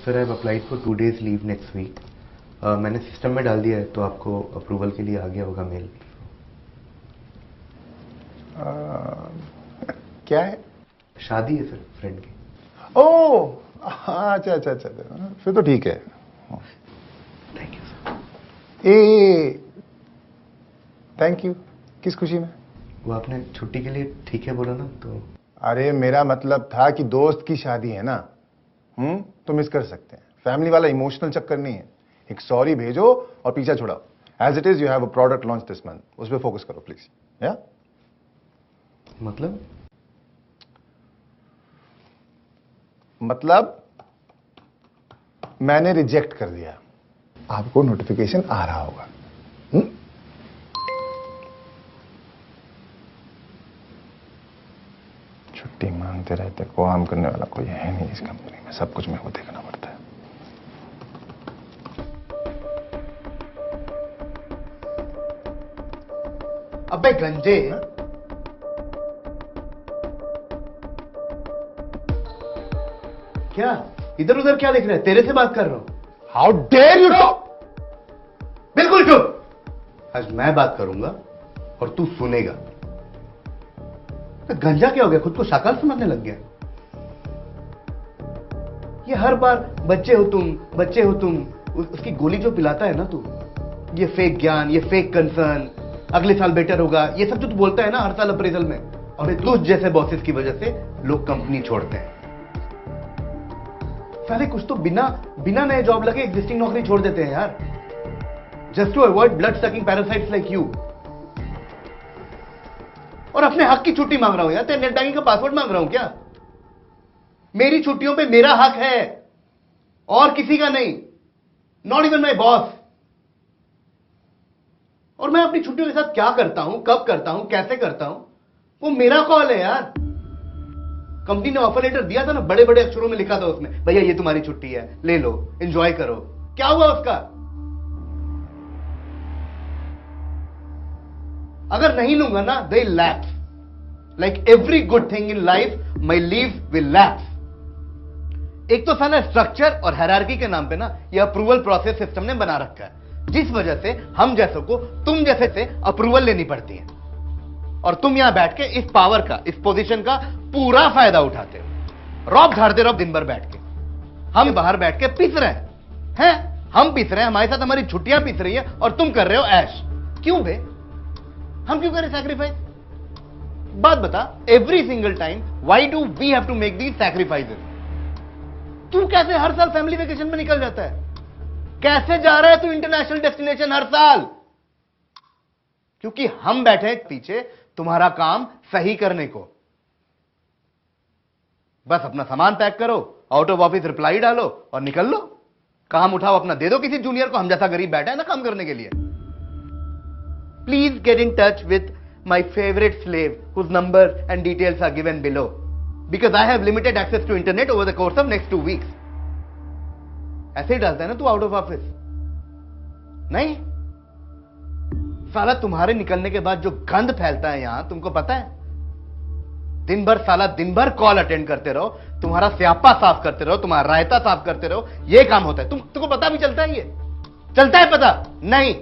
Sir I have applied for 2 days leave next week. मैंने system में डाल दिया है तो आपको अप्रूवल के लिए आ गया होगा मेल। क्या है? शादी है सर फ्रेंड की। ओह अच्छा अच्छा अच्छा, फिर तो ठीक है। Thank you sir. A thank you किस खुशी में? वो आपने छुट्टी के लिए ठीक है बोला ना तो। अरे मेरा मतलब था कि दोस्त की शादी है ना, तो मिस कर सकते हैं। फैमिली वाला इमोशनल चक्कर नहीं है। एक सॉरी भेजो और पीछा छुड़ाओ। As it is you have a product launch this month, उस पर फोकस करो प्लीज। या मतलब मैंने रिजेक्ट कर दिया, आपको नोटिफिकेशन आ रहा होगा। छुट्टी मांगते रहते, काम करने वाला कोई है नहीं इस कंपनी में, सब कुछ मेरे को देखना पड़ता है। अबे गंजे, क्या इधर उधर क्या देख रहे हैं? तेरे से बात कर रहा हूं। How dare you talk! बिल्कुल चुप। आज मैं बात करूंगा और तू सुनेगा। गंजा क्या हो गया? खुद को साकार समझने लग गया। ये हर बार बच्चे हो तुम, बच्चे हो तुम, उसकी गोली जो पिलाता है ना तू, ये फेक ज्ञान, ये फेक कंसर्न, अगले साल बेटर होगा, ये सब जो तू बोलता है ना हर साल अप्रेजल में, और तुझ जैसे बॉसेस की वजह से लोग कंपनी छोड़ते हैं। साले कुछ तो बिना नए जॉब लगे एग्जिस्टिंग नौकरी छोड़ देते हैं यार, just to avoid blood sucking parasites like you. और अपने हक की छुट्टी मांग रहा हूं यार, तेरे नेट बैंकिंग का पासवर्ड मांग रहा हूं क्या? मेरी छुट्टियों पे मेरा हक है और किसी का नहीं, नॉट इवन माई बॉस। और मैं अपनी छुट्टियों के साथ क्या करता हूं, कब करता हूं, कैसे करता हूं, वो मेरा कॉल है यार। कंपनी ने ऑफर लेटर दिया था ना, बड़े बड़े अक्षरों में लिखा था उसमें, भैया ये तुम्हारी छुट्टी है, ले लो, एंजॉय करो। क्या हुआ उसका? अगर नहीं लूंगा ना, they lapse. Like every good thing in life, my leave will lapse. एक तो साला स्ट्रक्चर और हायरार्की के नाम पे ना ये अप्रूवल प्रोसेस सिस्टम ने बना रखा है, जिस वजह से हम जैसों को तुम जैसे से अप्रूवल लेनी पड़ती है, और तुम यहां बैठ के इस पावर का, इस पोजीशन का पूरा फायदा उठाते हो। रॉब झाड़ते रहो दिन भर बैठ के। हम बाहर बैठ के पिस रहे हैं, हम पिस रहे हैं, हमारे साथ हमारी छुट्टियां पिस रही है, और तुम कर रहे हो ऐश। क्यों बे? हम क्यों करें सैक्रिफाइस? बात बता, every single time why do we have to make these sacrifices? तू कैसे हर साल फैमिली वेकेशन में निकल जाता है? कैसे जा रहा है तू इंटरनेशनल डेस्टिनेशन हर साल? क्योंकि हम बैठे हैं पीछे तुम्हारा काम सही करने को। बस अपना सामान पैक करो, आउट ऑफ ऑफिस रिप्लाई डालो और निकल लो। काम उठाओ अपना, दे दो किसी जूनियर को, हम जैसा गरीब बैठा है ना काम करने के लिए। Please get in touch with my favourite slave whose number and details are given below, because I have limited access to internet over the course of next 2 weeks। ऐसे ही डालता है ना तू आउट ऑफ ऑफिस? नहीं साला, तुम्हारे निकलने के बाद जो गंद फैलता है यहां, तुमको पता है? दिन भर कॉल अटेंड करते रहो, तुम्हारा स्यापा साफ करते रहो, तुम्हारा रायता साफ करते रहो, ये काम होता है। तुमको पता भी चलता है? ये चलता है पता? नहीं,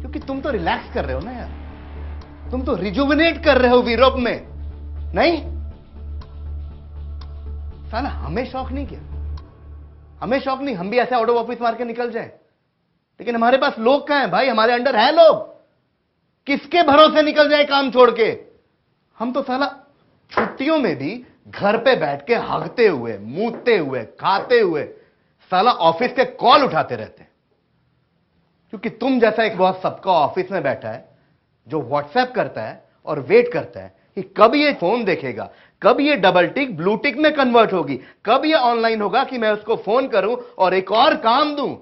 क्योंकि तुम तो रिलैक्स कर रहे हो ना यार, तुम तो रिजुविनेट कर रहे हो यूरोप में। नहीं साला, हमें शौक नहीं किया, हमें शौक नहीं, हम भी ऐसे आउट ऑफ ऑफिस मार के निकल जाए, लेकिन हमारे पास लोग कहां हैं भाई? हमारे अंडर है लोग, किसके भरोसे निकल जाए काम छोड़ के? हम तो साला छुट्टियों में भी घर पे बैठ के हगते हुए, मूतते हुए, खाते हुए साला ऑफिस के कॉल उठाते रहते हैं, क्योंकि तुम जैसा एक बॉस सबका ऑफिस में बैठा है, जो व्हाट्सएप करता है और वेट करता है कि कब ये फोन देखेगा, कब ये डबल टिक ब्लू टिक में कन्वर्ट होगी, कब ये ऑनलाइन होगा कि मैं उसको फोन करूं और एक और काम दूं।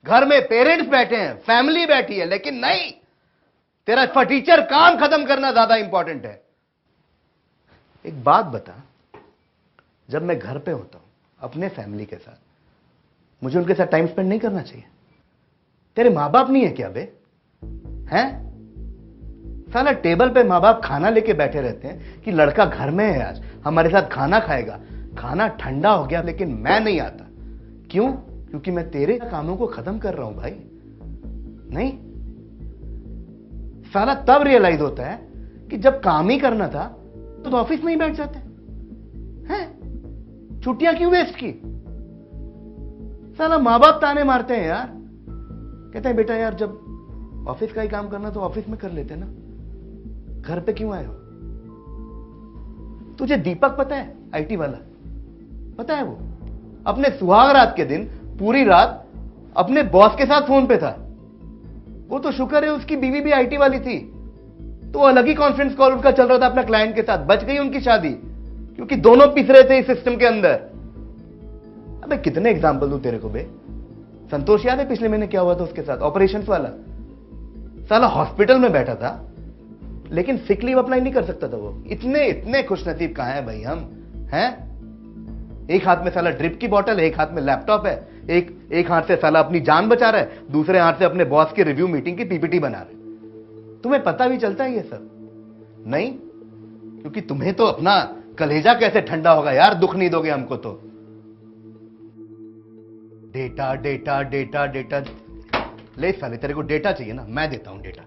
घर में पेरेंट्स बैठे हैं, फैमिली बैठी है, लेकिन नहीं, तेरा फटीचर काम खत्म करना ज्यादा इंपॉर्टेंट है। एक बात बता, जब मैं घर पे होता हूं अपने फैमिली के साथ, मुझे उनके साथ टाइम स्पेंड नहीं करना चाहिए? तेरे मां बाप नहीं है क्या बे? हैं? साला टेबल पे मां बाप खाना लेके बैठे रहते हैं कि लड़का घर में है, आज हमारे साथ खाना खाएगा। खाना ठंडा हो गया लेकिन मैं नहीं आता, क्यों? क्योंकि मैं तेरे कामों को खत्म कर रहा हूं भाई। नहीं, साला तब रियलाइज होता है कि जब काम ही करना था तो ऑफिस में ही बैठ जाते हैं। छुट्टियां क्यों वेस्ट की? साला मां बाप ताने मारते हैं यार, कहते हैं बेटा यार जब ऑफिस का ही काम करना तो ऑफिस में कर लेते ना, घर पे क्यों आए हो? तुझे दीपक पता है, आईटी वाला, पता है? वो अपने सुहाग रात के दिन पूरी रात अपने बॉस के साथ फोन पे था। वो तो शुक्र है उसकी बीवी भी आईटी वाली थी, तो अलग ही कॉन्फ्रेंस कॉल उनका चल रहा था अपना क्लाइंट के साथ। बच गई उनकी शादी, क्योंकि दोनों पिस रहे थे इस सिस्टम के अंदर। अबे कितने एग्जाम्पल दूं तेरे को बे? संतोष याद है पिछले महीने क्या हुआ था उसके साथ, ऑपरेशंस वाला? साला हॉस्पिटल में बैठा था लेकिन सिक लीव अप्लाई नहीं कर सकता था वो। इतने इतने खुशनसीब कहां है भाई हम, हैं? एक हाथ में साला ड्रिप की बोतल है, एक हाथ में लैपटॉप है, एक हाथ से साला अपनी जान बचा रहा है, दूसरे हाथ से अपने बॉस की रिव्यू मीटिंग की पीपीटी बना रहे। तुम्हें पता भी चलता है ये सब? नहीं, क्योंकि तुम्हें तो अपना कलेजा कैसे ठंडा होगा यार, दुख नहीं दोगे हमको तो। डेटा डेटा डेटा डेटा, ले साले तेरे को डेटा चाहिए ना, मैं देता हूं डेटा।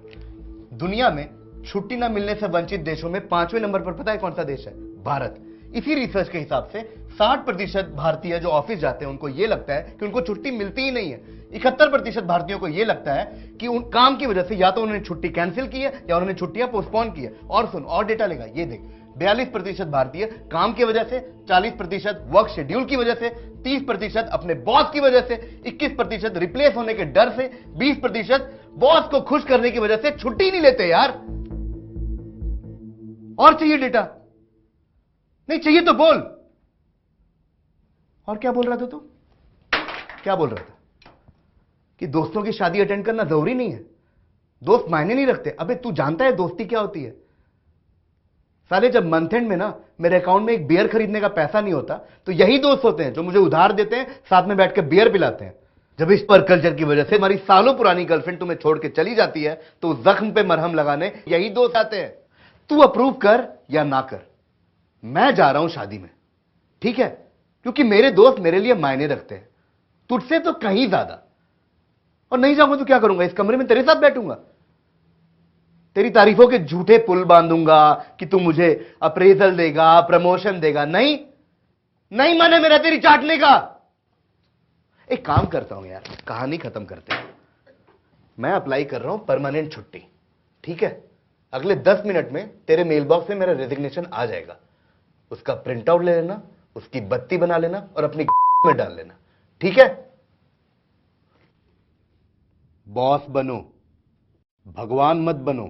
दुनिया में छुट्टी ना मिलने से वंचित देशों में 5वें नंबर पर पता है कौन सा देश है? भारत। इसी रिसर्च के हिसाब से 60% भारतीय जो ऑफिस जाते हैं उनको यह लगता है कि उनको छुट्टी मिलती ही नहीं है। 71% भारतीयों को यह लगता है कि उन काम की वजह से या तो उन्होंने छुट्टी कैंसिल की है या उन्होंने छुट्टियां पोस्टपोन की है। और सुन, और डेटा लेगा, ये देख, 42% भारतीय काम की वजह से, 40% वर्क शेड्यूल की वजह से, 30% अपने बॉस की वजह से, 21% रिप्लेस होने के डर से, 20% बॉस को खुश करने की वजह से छुट्टी नहीं लेते यार। और चाहिए डेटा? नहीं चाहिए तो बोल। और क्या बोल रहा था तू? क्या बोल रहा था? कि दोस्तों की शादी अटेंड करना जरूरी नहीं है, दोस्त मायने नहीं रखते। अबे तू जानता है दोस्ती क्या होती है? साले जब मंथ एंड में ना मेरे अकाउंट में एक बियर खरीदने का पैसा नहीं होता तो यही दोस्त होते हैं जो मुझे उधार देते हैं, साथ में बैठ के बियर पिलाते हैं। जब इस पर कल्चर की वजह से हमारी सालों पुरानी गर्लफ्रेंड तुम्हें छोड़ के चली जाती है तो उस जख्म पे मरहम लगाने यही दोस्त आते हैं। तू अप्रूव कर या ना कर, मैं जा रहा हूं शादी में, ठीक है? क्योंकि मेरे दोस्त मेरे लिए मायने रखते हैं, तुझसे तो कहीं ज्यादा। और नहीं जाऊंगा तो क्या करूंगा? इस कमरे में तेरे साथ बैठूंगा, तेरी तारीफों के झूठे पुल बांधूंगा कि तू मुझे अप्रेजल देगा, प्रमोशन देगा। नहीं, नहीं मन है मेरा तेरी चाटने का। एक काम करता हूं यार, कहानी खत्म करते हैं। मैं अप्लाई कर रहा हूं परमानेंट छुट्टी, ठीक है? अगले 10 मिनट में तेरे मेल बॉक्स में मेरा रेजिग्नेशन आ जाएगा। उसका प्रिंट आउट ले लेना, उसकी बत्ती बना लेना और अपनी में डाल लेना, ठीक है? बॉस बनो, भगवान मत बनो।